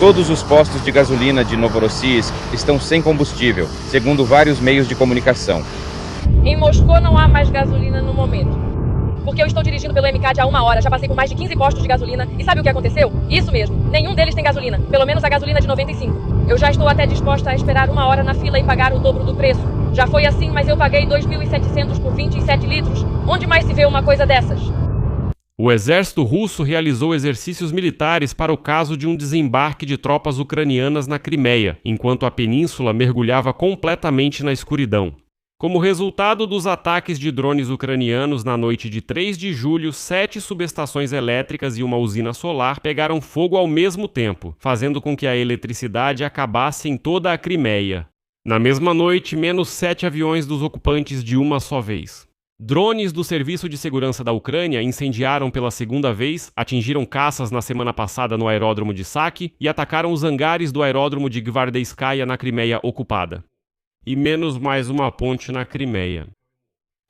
Todos os postos de gasolina de Novorossiysk estão sem combustível, segundo vários meios de comunicação. Em Moscou não há mais gasolina no momento. Porque eu estou dirigindo pelo MCAD há 1 hora, já passei por mais de 15 postos de gasolina. E sabe o que aconteceu? Isso mesmo, nenhum deles tem gasolina, pelo menos a gasolina de 95. Eu já estou até disposta a esperar 1 hora na fila e pagar o dobro do preço. Já foi assim, mas eu paguei 2.700 por 27 litros. Onde mais se vê uma coisa dessas? O exército russo realizou exercícios militares para o caso de um desembarque de tropas ucranianas na Crimeia, enquanto a península mergulhava completamente na escuridão. Como resultado dos ataques de drones ucranianos na noite de 3 de julho, 7 subestações elétricas e uma usina solar pegaram fogo ao mesmo tempo, fazendo com que a eletricidade acabasse em toda a Crimeia. Na mesma noite, menos 7 aviões dos ocupantes de uma só vez. Drones do Serviço de Segurança da Ucrânia incendiaram pela segunda vez, atingiram caças na semana passada no aeródromo de Saki e atacaram os hangares do aeródromo de Gvardeyskaya na Crimeia ocupada. E menos mais uma ponte na Crimeia.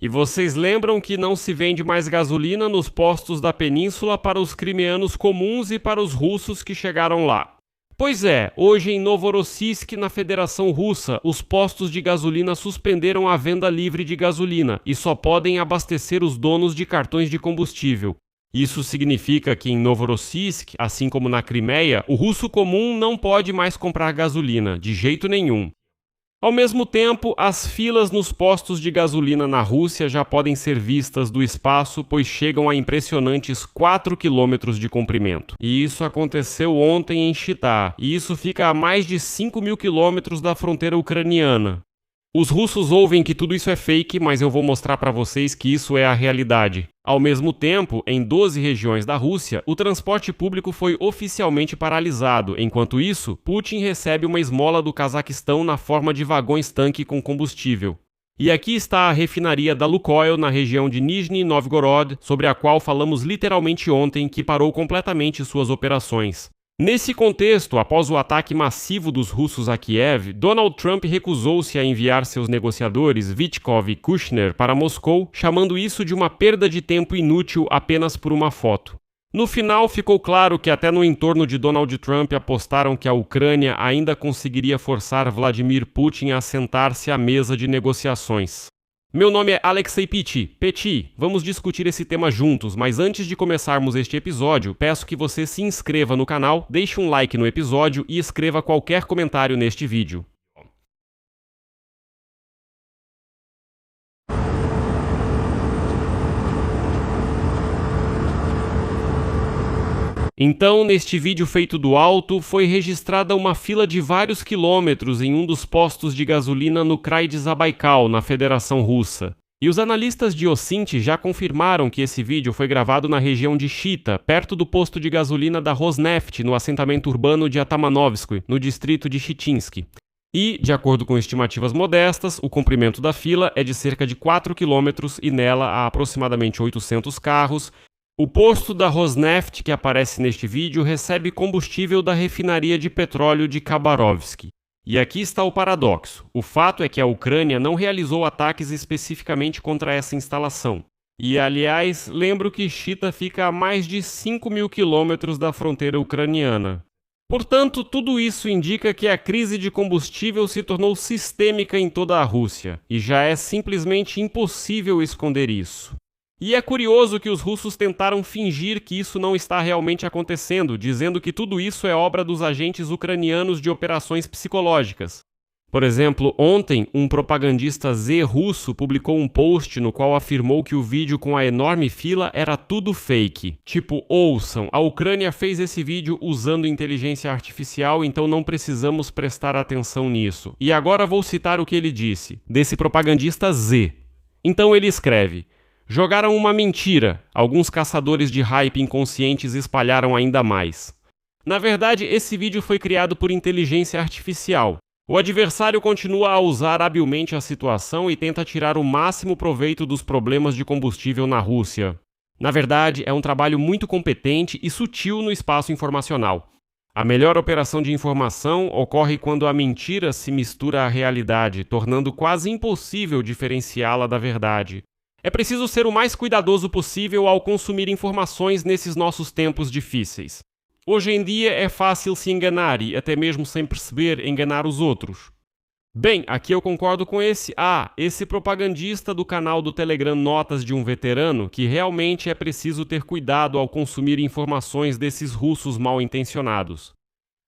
E vocês lembram que não se vende mais gasolina nos postos da península para os crimeanos comuns e para os russos que chegaram lá? Pois é, hoje em Novorossiysk, na Federação Russa, os postos de gasolina suspenderam a venda livre de gasolina e só podem abastecer os donos de cartões de combustível. Isso significa que em Novorossiysk, assim como na Crimeia, o russo comum não pode mais comprar gasolina, de jeito nenhum. Ao mesmo tempo, as filas nos postos de gasolina na Rússia já podem ser vistas do espaço, pois chegam a impressionantes 4 quilômetros de comprimento. E isso aconteceu ontem em Chita, e isso fica a mais de 5.000 quilômetros da fronteira ucraniana. Os russos ouvem que tudo isso é fake, mas eu vou mostrar para vocês que isso é a realidade. Ao mesmo tempo, em 12 regiões da Rússia, o transporte público foi oficialmente paralisado. Enquanto isso, Putin recebe uma esmola do Cazaquistão na forma de vagões-tanque com combustível. E aqui está a refinaria da Lukoil na região de Nizhny Novgorod, sobre a qual falamos literalmente ontem, que parou completamente suas operações. Nesse contexto, após o ataque massivo dos russos a Kiev, Donald Trump recusou-se a enviar seus negociadores Vitkov e Kushner para Moscou, chamando isso de uma perda de tempo inútil apenas por uma foto. No final, ficou claro que até no entorno de Donald Trump apostaram que a Ucrânia ainda conseguiria forçar Vladimir Putin a sentar-se à mesa de negociações. Meu nome é Alexei Petit, vamos discutir esse tema juntos, mas antes de começarmos este episódio, peço que você se inscreva no canal, deixe um like no episódio e escreva qualquer comentário neste vídeo. Então, neste vídeo feito do alto, foi registrada uma fila de vários quilômetros em um dos postos de gasolina no Krai de Zabaikal, na Federação Russa. E os analistas de Osinti já confirmaram que esse vídeo foi gravado na região de Chita, perto do posto de gasolina da Rosneft, no assentamento urbano de Atamanovskoye, no distrito de Chitinsky. E, de acordo com estimativas modestas, o comprimento da fila é de cerca de 4 quilômetros e nela há aproximadamente 800 carros. O posto da Rosneft que aparece neste vídeo recebe combustível da refinaria de petróleo de Khabarovsk. E aqui está o paradoxo. O fato é que a Ucrânia não realizou ataques especificamente contra essa instalação. E, aliás, lembro que Chita fica a mais de 5.000 quilômetros da fronteira ucraniana. Portanto, tudo isso indica que a crise de combustível se tornou sistêmica em toda a Rússia, e já é simplesmente impossível esconder isso. E é curioso que os russos tentaram fingir que isso não está realmente acontecendo, dizendo que tudo isso é obra dos agentes ucranianos de operações psicológicas. Por exemplo, ontem, um propagandista Z russo publicou um post no qual afirmou que o vídeo com a enorme fila era tudo fake. Tipo, ouçam, a Ucrânia fez esse vídeo usando inteligência artificial, então não precisamos prestar atenção nisso. E agora vou citar o que ele disse, desse propagandista Z. Então ele escreve: jogaram uma mentira, alguns caçadores de hype inconscientes espalharam ainda mais. Na verdade, esse vídeo foi criado por inteligência artificial. O adversário continua a usar habilmente a situação e tenta tirar o máximo proveito dos problemas de combustível na Rússia. Na verdade, é um trabalho muito competente e sutil no espaço informacional. A melhor operação de informação ocorre quando a mentira se mistura à realidade, tornando quase impossível diferenciá-la da verdade. É preciso ser o mais cuidadoso possível ao consumir informações nesses nossos tempos difíceis. Hoje em dia é fácil se enganar e, até mesmo sem perceber, enganar os outros. Bem, aqui eu concordo com esse propagandista do canal do Telegram Notas de um Veterano, que realmente é preciso ter cuidado ao consumir informações desses russos mal intencionados.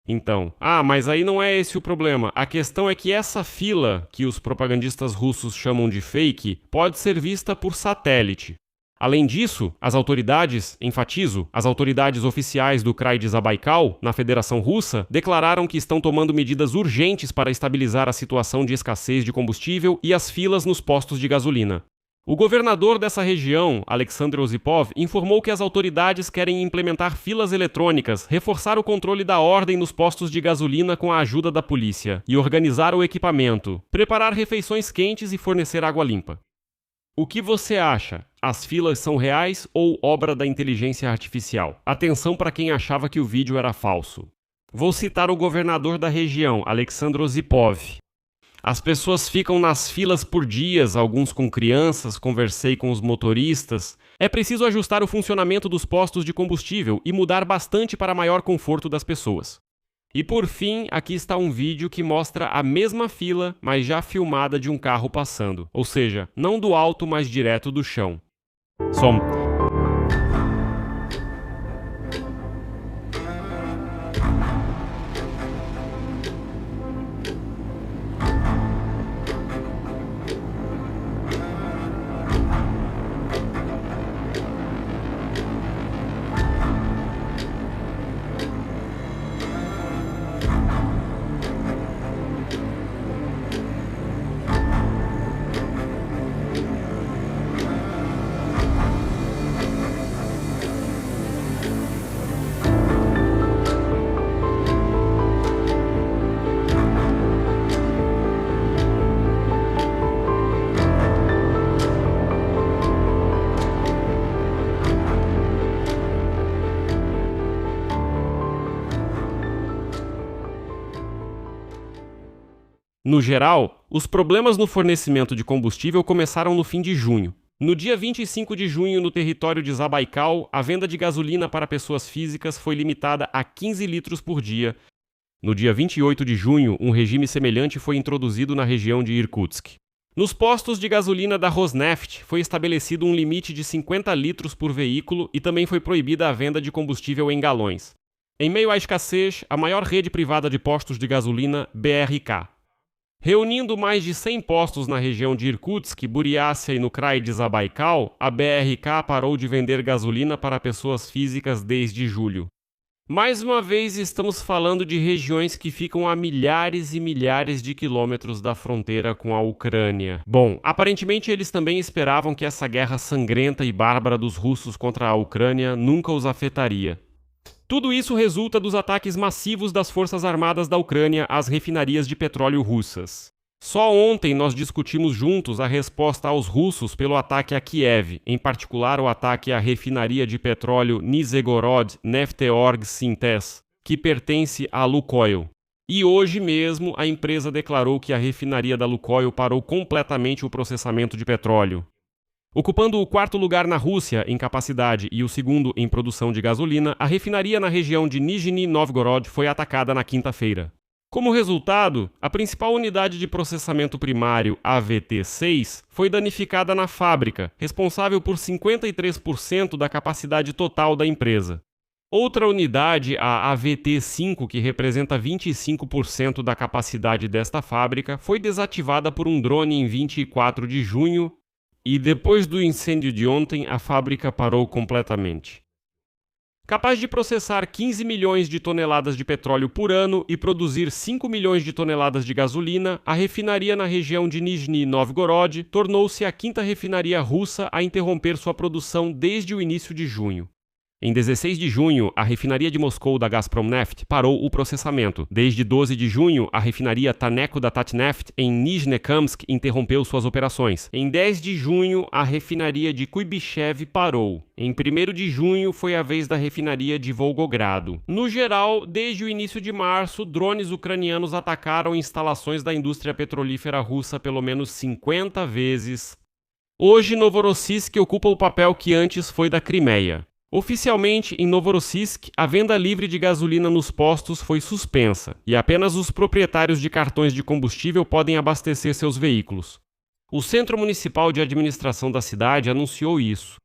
Então, mas aí não é esse o problema. A questão é que essa fila, que os propagandistas russos chamam de fake, pode ser vista por satélite. Além disso, as autoridades, enfatizo, as autoridades oficiais do Krai de Zabaikal, na Federação Russa, declararam que estão tomando medidas urgentes para estabilizar a situação de escassez de combustível e as filas nos postos de gasolina. O governador dessa região, Alexander Osipov, informou que as autoridades querem implementar filas eletrônicas, reforçar o controle da ordem nos postos de gasolina com a ajuda da polícia e organizar o equipamento, preparar refeições quentes e fornecer água limpa. O que você acha? As filas são reais ou obra da inteligência artificial? Atenção para quem achava que o vídeo era falso. Vou citar o governador da região, Alexander Osipov. As pessoas ficam nas filas por dias, alguns com crianças, conversei com os motoristas. É preciso ajustar o funcionamento dos postos de combustível e mudar bastante para maior conforto das pessoas. E por fim, aqui está um vídeo que mostra a mesma fila, mas já filmada de um carro passando. Ou seja, não do alto, mas direto do chão. No geral, os problemas no fornecimento de combustível começaram no fim de junho. No dia 25 de junho, no território de Zabaikal, a venda de gasolina para pessoas físicas foi limitada a 15 litros por dia. No dia 28 de junho, um regime semelhante foi introduzido na região de Irkutsk. Nos postos de gasolina da Rosneft foi estabelecido um limite de 50 litros por veículo e também foi proibida a venda de combustível em galões. Em meio à escassez, a maior rede privada de postos de gasolina, BRK. Reunindo mais de 100 postos na região de Irkutsk, Buriácia e no Krai de Zabaikal, a BRK parou de vender gasolina para pessoas físicas desde julho. Mais uma vez, estamos falando de regiões que ficam a milhares e milhares de quilômetros da fronteira com a Ucrânia. Bom, aparentemente eles também esperavam que essa guerra sangrenta e bárbara dos russos contra a Ucrânia nunca os afetaria. Tudo isso resulta dos ataques massivos das Forças Armadas da Ucrânia às refinarias de petróleo russas. Só ontem nós discutimos juntos a resposta aos russos pelo ataque a Kiev, em particular o ataque à refinaria de petróleo Nizhegorod Nefteorg Syntes, que pertence à Lukoil. E hoje mesmo a empresa declarou que a refinaria da Lukoil parou completamente o processamento de petróleo. Ocupando o quarto lugar na Rússia em capacidade e o segundo em produção de gasolina, a refinaria na região de Nizhny Novgorod foi atacada na quinta-feira. Como resultado, a principal unidade de processamento primário, AVT-6, foi danificada na fábrica, responsável por 53% da capacidade total da empresa. Outra unidade, a AVT-5, que representa 25% da capacidade desta fábrica, foi desativada por um drone em 24 de junho, e depois do incêndio de ontem, a fábrica parou completamente. Capaz de processar 15 milhões de toneladas de petróleo por ano e produzir 5 milhões de toneladas de gasolina, a refinaria na região de Nizhny Novgorod tornou-se a quinta refinaria russa a interromper sua produção desde o início de junho. Em 16 de junho, a refinaria de Moscou da Gazpromneft parou o processamento. Desde 12 de junho, a refinaria Taneco da Tatneft em Nizhnekamsk interrompeu suas operações. Em 10 de junho, a refinaria de Kuibychev parou. Em 1º de junho, foi a vez da refinaria de Volgogrado. No geral, desde o início de março, drones ucranianos atacaram instalações da indústria petrolífera russa pelo menos 50 vezes. Hoje, Novorossiysk ocupa o papel que antes foi da Crimeia. Oficialmente, em Novorossiysk, a venda livre de gasolina nos postos foi suspensa e apenas os proprietários de cartões de combustível podem abastecer seus veículos. O Centro Municipal de Administração da cidade anunciou isso.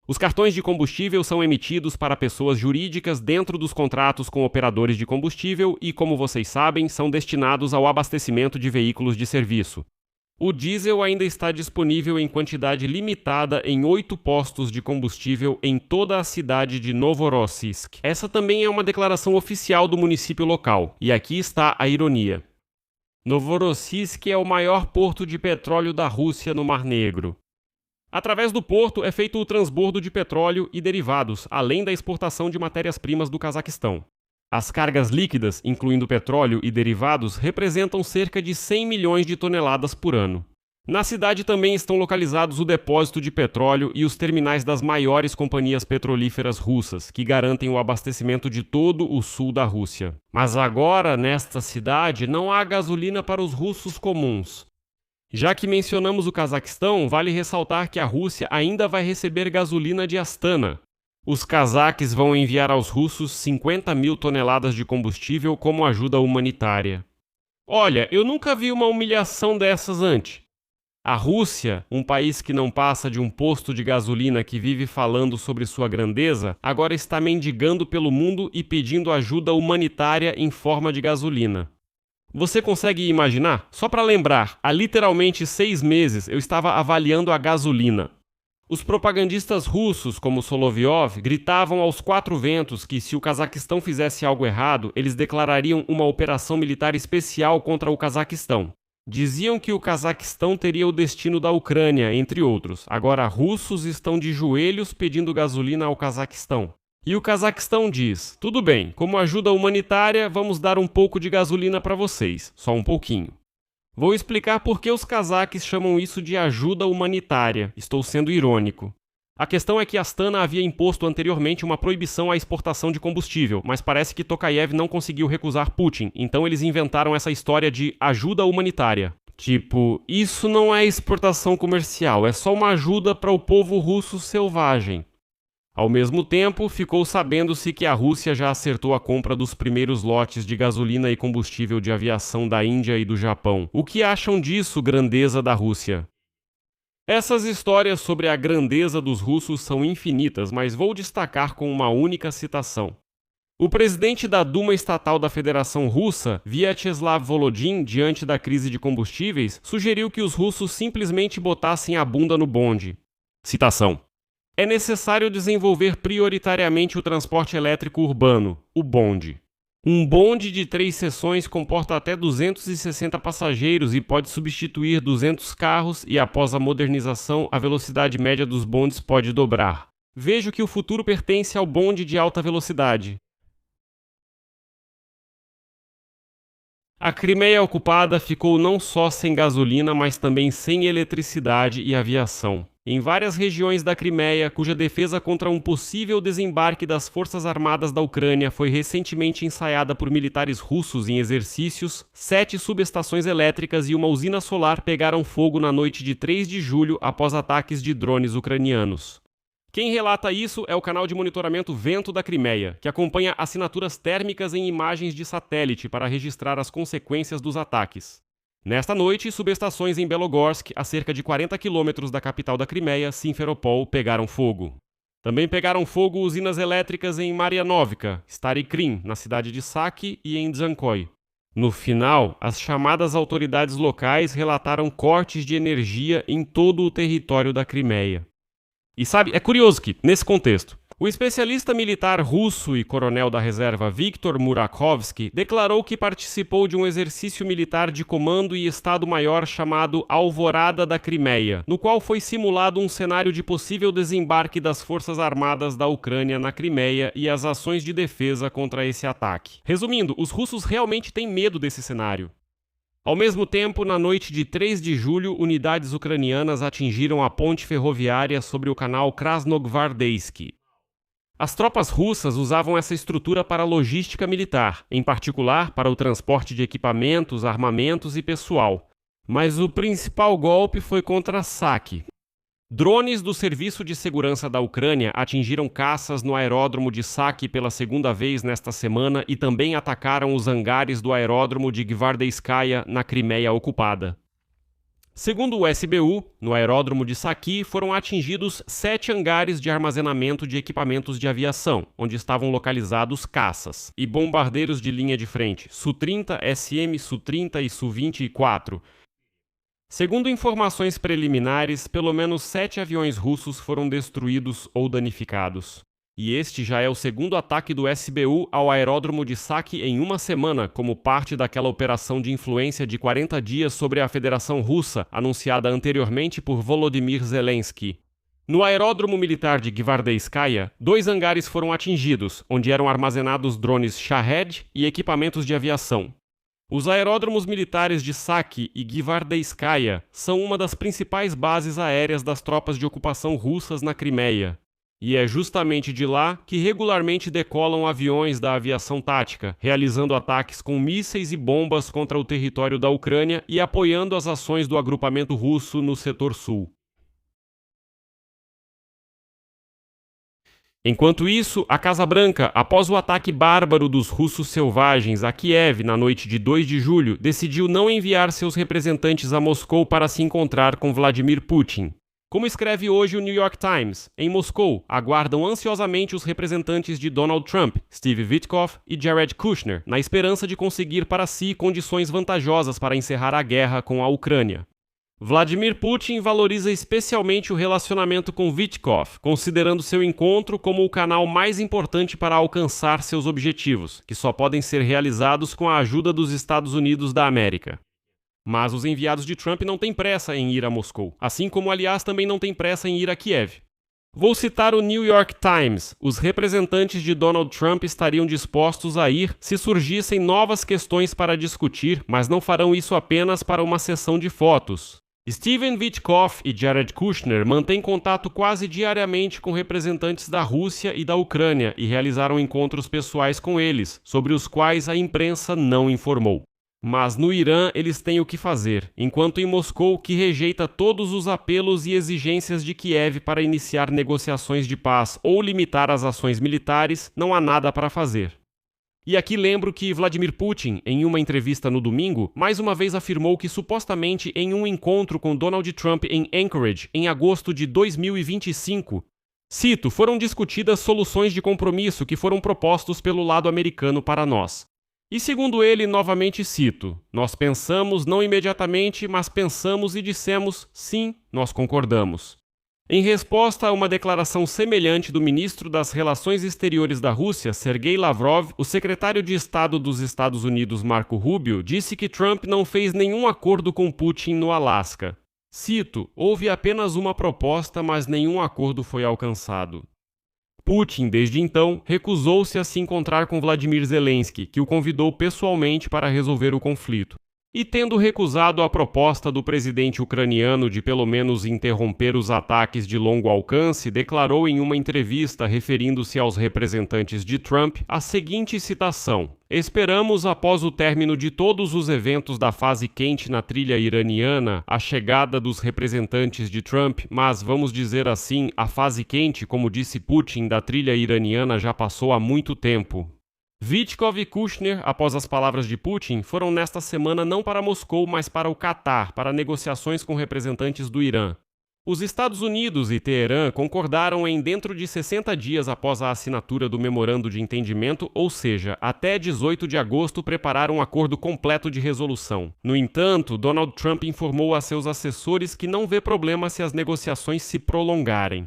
Os cartões de combustível são emitidos para pessoas jurídicas dentro dos contratos com operadores de combustível e, como vocês sabem, são destinados ao abastecimento de veículos de serviço. O diesel ainda está disponível em quantidade limitada em 8 postos de combustível em toda a cidade de Novorossiysk. Essa também é uma declaração oficial do município local, e aqui está a ironia. Novorossiysk é o maior porto de petróleo da Rússia no Mar Negro. Através do porto é feito o transbordo de petróleo e derivados, além da exportação de matérias-primas do Cazaquistão. As cargas líquidas, incluindo petróleo e derivados, representam cerca de 100 milhões de toneladas por ano. Na cidade também estão localizados o depósito de petróleo e os terminais das maiores companhias petrolíferas russas, que garantem o abastecimento de todo o sul da Rússia. Mas agora, nesta cidade, não há gasolina para os russos comuns. Já que mencionamos o Cazaquistão, vale ressaltar que a Rússia ainda vai receber gasolina de Astana. Os cazaques vão enviar aos russos 50 mil toneladas de combustível como ajuda humanitária. Olha, eu nunca vi uma humilhação dessas antes. A Rússia, um país que não passa de um posto de gasolina que vive falando sobre sua grandeza, agora está mendigando pelo mundo e pedindo ajuda humanitária em forma de gasolina. Você consegue imaginar? Só para lembrar, há literalmente 6 meses eu estava avaliando a gasolina. Os propagandistas russos, como Solovyov, gritavam aos 4 ventos que se o Cazaquistão fizesse algo errado, eles declarariam uma operação militar especial contra o Cazaquistão. Diziam que o Cazaquistão teria o destino da Ucrânia, entre outros. Agora, russos estão de joelhos pedindo gasolina ao Cazaquistão. E o Cazaquistão diz, tudo bem, como ajuda humanitária, vamos dar um pouco de gasolina para vocês, só um pouquinho. Vou explicar por que os cazaques chamam isso de ajuda humanitária. Estou sendo irônico. A questão é que Astana havia imposto anteriormente uma proibição à exportação de combustível, mas parece que Tokayev não conseguiu recusar Putin, então eles inventaram essa história de ajuda humanitária. Tipo, isso não é exportação comercial, é só uma ajuda para o povo russo selvagem. Ao mesmo tempo, ficou sabendo-se que a Rússia já acertou a compra dos primeiros lotes de gasolina e combustível de aviação da Índia e do Japão. O que acham disso, grandeza da Rússia? Essas histórias sobre a grandeza dos russos são infinitas, mas vou destacar com uma única citação. O presidente da Duma Estatal da Federação Russa, Vyacheslav Volodin, diante da crise de combustíveis, sugeriu que os russos simplesmente botassem a bunda no bonde. Citação. É necessário desenvolver prioritariamente o transporte elétrico urbano, o bonde. Um bonde de 3 seções comporta até 260 passageiros e pode substituir 200 carros e, após a modernização, a velocidade média dos bondes pode dobrar. Vejo que o futuro pertence ao bonde de alta velocidade. A Crimeia ocupada ficou não só sem gasolina, mas também sem eletricidade e aviação. Em várias regiões da Crimeia, cuja defesa contra um possível desembarque das Forças Armadas da Ucrânia foi recentemente ensaiada por militares russos em exercícios, 7 subestações elétricas e uma usina solar pegaram fogo na noite de 3 de julho após ataques de drones ucranianos. Quem relata isso é o canal de monitoramento Vento da Crimeia, que acompanha assinaturas térmicas em imagens de satélite para registrar as consequências dos ataques. Nesta noite, subestações em Belogorsk, a cerca de 40 quilômetros da capital da Crimeia, Simferopol, pegaram fogo. Também pegaram fogo usinas elétricas em Marianovka, Stary Krim, na cidade de Saki e em Dzhankoi. No final, as chamadas autoridades locais relataram cortes de energia em todo o território da Crimeia. E sabe, é curioso que, nesse contexto, o especialista militar russo e coronel da reserva Viktor Murakhovsky declarou que participou de um exercício militar de comando e Estado-Maior chamado Alvorada da Crimeia, no qual foi simulado um cenário de possível desembarque das Forças Armadas da Ucrânia na Crimeia e as ações de defesa contra esse ataque. Resumindo, os russos realmente têm medo desse cenário. Ao mesmo tempo, na noite de 3 de julho, unidades ucranianas atingiram a ponte ferroviária sobre o canal Krasnogvardeysk. As tropas russas usavam essa estrutura para logística militar, em particular para o transporte de equipamentos, armamentos e pessoal. Mas o principal golpe foi contra Saki. Drones do Serviço de Segurança da Ucrânia atingiram caças no aeródromo de Saki pela segunda vez nesta semana e também atacaram os hangares do aeródromo de Gvardeyskaya, na Crimeia ocupada. Segundo o SBU, no aeródromo de Saki foram atingidos 7 hangares de armazenamento de equipamentos de aviação, onde estavam localizados caças e bombardeiros de linha de frente, Su-30, SM, Su-30 e Su-24. Segundo informações preliminares, pelo menos 7 aviões russos foram destruídos ou danificados. E este já é o segundo ataque do SBU ao aeródromo de Saki em uma semana, como parte daquela operação de influência de 40 dias sobre a Federação Russa, anunciada anteriormente por Volodymyr Zelensky. No aeródromo militar de Gvardeyskaya, 2 hangares foram atingidos, onde eram armazenados drones Shahed e equipamentos de aviação. Os aeródromos militares de Saki e Gvardeyskaya são uma das principais bases aéreas das tropas de ocupação russas na Crimeia. E é justamente de lá que regularmente decolam aviões da aviação tática, realizando ataques com mísseis e bombas contra o território da Ucrânia e apoiando as ações do agrupamento russo no setor sul. Enquanto isso, a Casa Branca, após o ataque bárbaro dos russos selvagens a Kiev na noite de 2 de julho, decidiu não enviar seus representantes a Moscou para se encontrar com Vladimir Putin. Como escreve hoje o New York Times, em Moscou, aguardam ansiosamente os representantes de Donald Trump, Steve Witkoff e Jared Kushner, na esperança de conseguir para si condições vantajosas para encerrar a guerra com a Ucrânia. Vladimir Putin valoriza especialmente o relacionamento com Witkoff, considerando seu encontro como o canal mais importante para alcançar seus objetivos, que só podem ser realizados com a ajuda dos Estados Unidos da América. Mas os enviados de Trump não têm pressa em ir a Moscou, assim como, aliás, também não têm pressa em ir a Kiev. Vou citar o New York Times. Os representantes de Donald Trump estariam dispostos a ir se surgissem novas questões para discutir, mas não farão isso apenas para uma sessão de fotos. Steven Witkoff e Jared Kushner mantêm contato quase diariamente com representantes da Rússia e da Ucrânia e realizaram encontros pessoais com eles, sobre os quais a imprensa não informou. Mas no Irã eles têm o que fazer, enquanto em Moscou, que rejeita todos os apelos e exigências de Kiev para iniciar negociações de paz ou limitar as ações militares, não há nada para fazer. E aqui lembro que Vladimir Putin, em uma entrevista no domingo, mais uma vez afirmou que supostamente em um encontro com Donald Trump em Anchorage, em agosto de 2025, cito, foram discutidas soluções de compromisso que foram propostos pelo lado americano para nós. E segundo ele, novamente cito, nós pensamos não imediatamente, mas pensamos e dissemos, sim, nós concordamos. Em resposta a uma declaração semelhante do ministro das Relações Exteriores da Rússia, Sergei Lavrov, o secretário de Estado dos Estados Unidos, Marco Rubio, disse que Trump não fez nenhum acordo com Putin no Alasca. Cito, houve apenas uma proposta, mas nenhum acordo foi alcançado. Putin, desde então, recusou-se a se encontrar com Vladimir Zelensky, que o convidou pessoalmente para resolver o conflito. E tendo recusado a proposta do presidente ucraniano de pelo menos interromper os ataques de longo alcance, declarou em uma entrevista referindo-se aos representantes de Trump a seguinte citação: "Esperamos, após o término de todos os eventos da fase quente na trilha iraniana, a chegada dos representantes de Trump, mas vamos dizer assim, a fase quente, como disse Putin, da trilha iraniana já passou há muito tempo." Witkoff e Kushner, após as palavras de Putin, foram nesta semana não para Moscou, mas para o Catar, para negociações com representantes do Irã. Os Estados Unidos e Teherã concordaram em dentro de 60 dias após a assinatura do memorando de entendimento, ou seja, até 18 de agosto preparar um acordo completo de resolução. No entanto, Donald Trump informou a seus assessores que não vê problema se as negociações se prolongarem.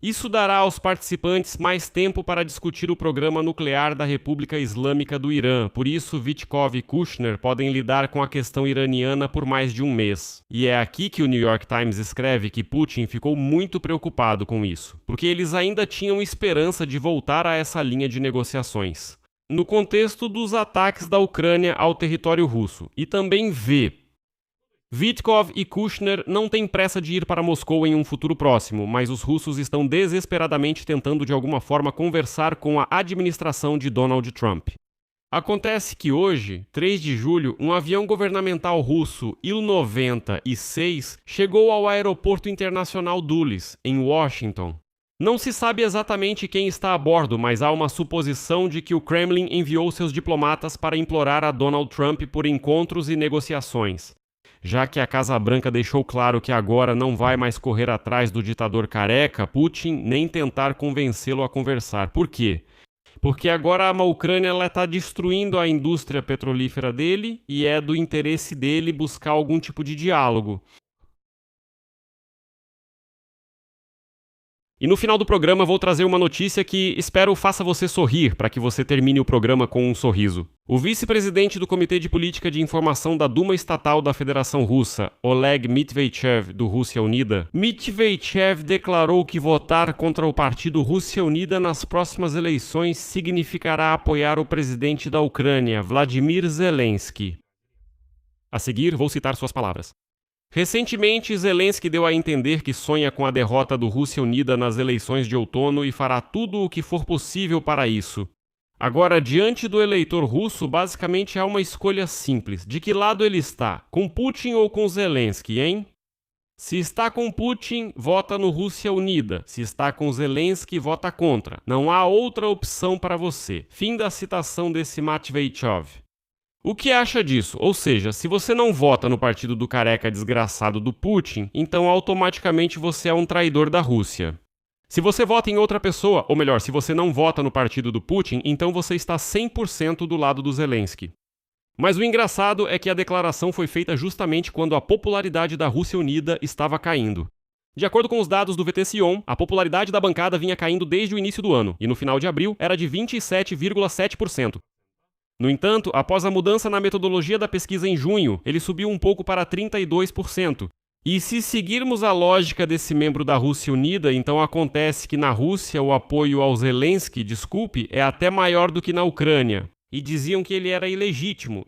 Isso dará aos participantes mais tempo para discutir o programa nuclear da República Islâmica do Irã, por isso Witkoff e Kushner podem lidar com a questão iraniana por mais de um mês. E é aqui que o New York Times escreve que Putin ficou muito preocupado com isso, porque eles ainda tinham esperança de voltar a essa linha de negociações. No contexto dos ataques da Ucrânia ao território russo, e também Witkoff e Kushner não têm pressa de ir para Moscou em um futuro próximo, mas os russos estão desesperadamente tentando de alguma forma conversar com a administração de Donald Trump. Acontece que hoje, 3 de julho, um avião governamental russo Il-96 chegou ao Aeroporto Internacional Dulles, em Washington. Não se sabe exatamente quem está a bordo, mas há uma suposição de que o Kremlin enviou seus diplomatas para implorar a Donald Trump por encontros e negociações. Já que a Casa Branca deixou claro que agora não vai mais correr atrás do ditador careca, Putin, nem tentar convencê-lo a conversar. Por quê? Porque agora a Ucrânia está destruindo a indústria petrolífera dele e é do interesse dele buscar algum tipo de diálogo. E no final do programa vou trazer uma notícia que espero faça você sorrir, para que você termine o programa com um sorriso. O vice-presidente do Comitê de Política de Informação da Duma Estatal da Federação Russa, Oleg Medvedev, do Rússia Unida, Medvedev declarou que votar contra o partido Rússia Unida nas próximas eleições significará apoiar o presidente da Ucrânia, Vladimir Zelensky. A seguir, vou citar suas palavras. Recentemente, Zelensky deu a entender que sonha com a derrota do Rússia Unida nas eleições de outono e fará tudo o que for possível para isso. Agora, diante do eleitor russo, basicamente há uma escolha simples. De que lado ele está? Com Putin ou com Zelensky, hein? Se está com Putin, vota no Rússia Unida. Se está com Zelensky, vota contra. Não há outra opção para você. Fim da citação desse Medvedev. O que acha disso? Ou seja, se você não vota no partido do careca desgraçado do Putin, então automaticamente você é um traidor da Rússia. Se você vota em outra pessoa, ou melhor, se você não vota no partido do Putin, então você está 100% do lado do Zelensky. Mas o engraçado é que a declaração foi feita justamente quando a popularidade da Rússia Unida estava caindo. De acordo com os dados do VT-Sion, a popularidade da bancada vinha caindo desde o início do ano, e no final de abril era de 27,7%. No entanto, após a mudança na metodologia da pesquisa em junho, ele subiu um pouco para 32%. E se seguirmos a lógica desse membro da Rússia Unida, então acontece que na Rússia o apoio ao Zelensky, é até maior do que na Ucrânia. E diziam que ele era ilegítimo.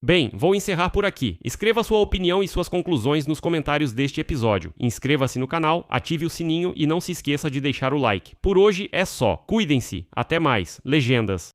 Bem, vou encerrar por aqui. Escreva sua opinião e suas conclusões nos comentários deste episódio. Inscreva-se no canal, ative o sininho e não se esqueça de deixar o like. Por hoje é só. Cuidem-se. Até mais. Legendas.